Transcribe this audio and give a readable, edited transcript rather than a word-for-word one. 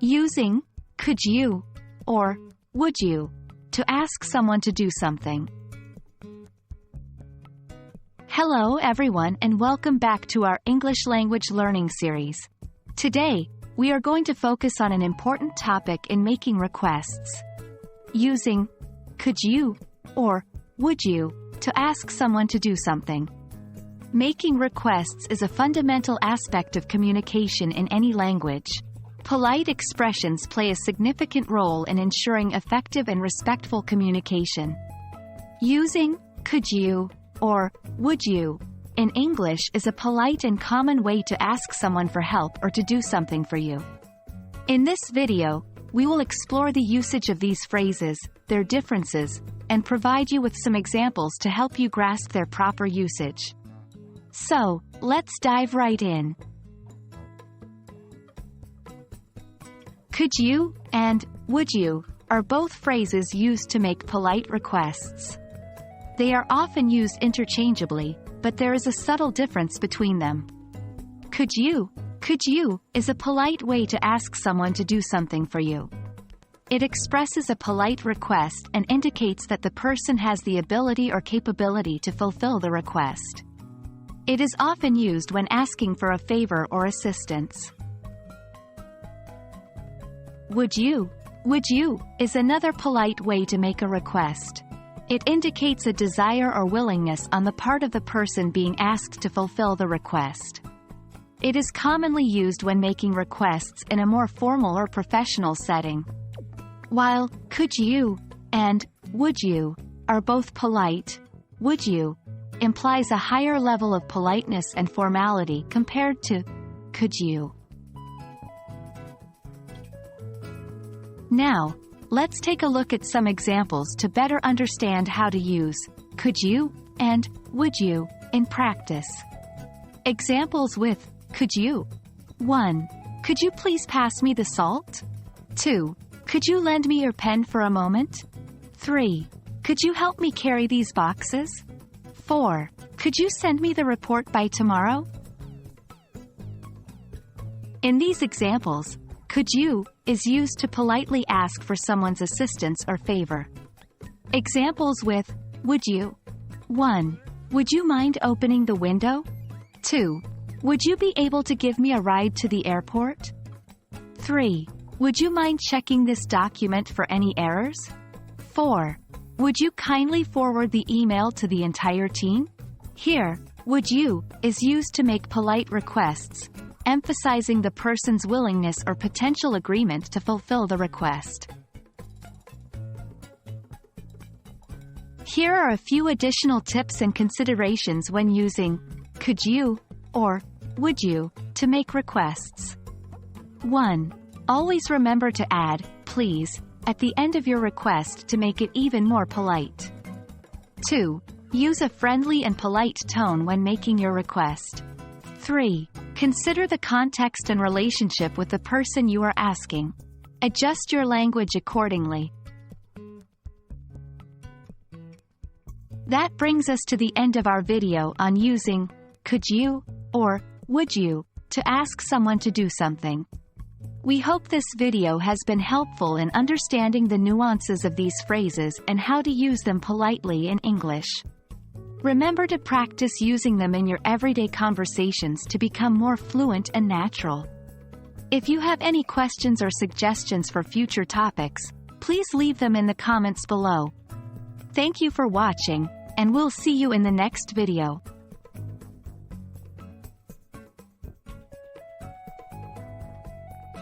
Using could you or would you to ask someone to do something. Hello everyone and welcome back to our English language learning series. Today, we are going to focus on an important topic in making requests. Using could you or would you to ask someone to do something. Making requests is a fundamental aspect of communication in any language. Polite expressions play a significant role in ensuring effective and respectful communication. Using could you or would you in English is a polite and common way to ask someone for help or to do something for you. In this video, we will explore the usage of these phrases, their differences, and provide you with some examples to help you grasp their proper usage. So, let's dive right in. Could you and would you are both phrases used to make polite requests. They are often used interchangeably, but there is a subtle difference between them. Could you is a polite way to ask someone to do something for you. It expresses a polite request and indicates that the person has the ability or capability to fulfill the request. It is often used when asking for a favor or assistance. Would you is another polite way to make a request. It indicates a desire or willingness on the part of the person being asked to fulfill the request. It is commonly used when making requests in a more formal or professional setting. While could you and would you are both polite, would you implies a higher level of politeness and formality compared to could you. Now, let's take a look at some examples to better understand how to use could you and would you in practice. Examples with could you. 1. Could you please pass me the salt? 2. Could you lend me your pen for a moment? 3. Could you help me carry these boxes? 4. Could you send me the report by tomorrow? In these examples, could you is used to politely ask for someone's assistance or favor. Examples with would you. 1. Would you mind opening the window? 2. Would you be able to give me a ride to the airport? 3. Would you mind checking this document for any errors? 4. Would you kindly forward the email to the entire team? Here, would you is used to make polite requests, emphasizing the person's willingness or potential agreement to fulfill the request. Here are a few additional tips and considerations when using could you or would you to make requests. 1. Always remember to add please at the end of your request to make it even more polite. 2. Use a friendly and polite tone when making your request. 3. Consider the context and relationship with the person you are asking. Adjust your language accordingly. That brings us to the end of our video on using could you or would you to ask someone to do something. We hope this video has been helpful in understanding the nuances of these phrases and how to use them politely in English. Remember to practice using them in your everyday conversations to become more fluent and natural. If you have any questions or suggestions for future topics, please leave them in the comments below. Thank you for watching, and we'll see you in the next video.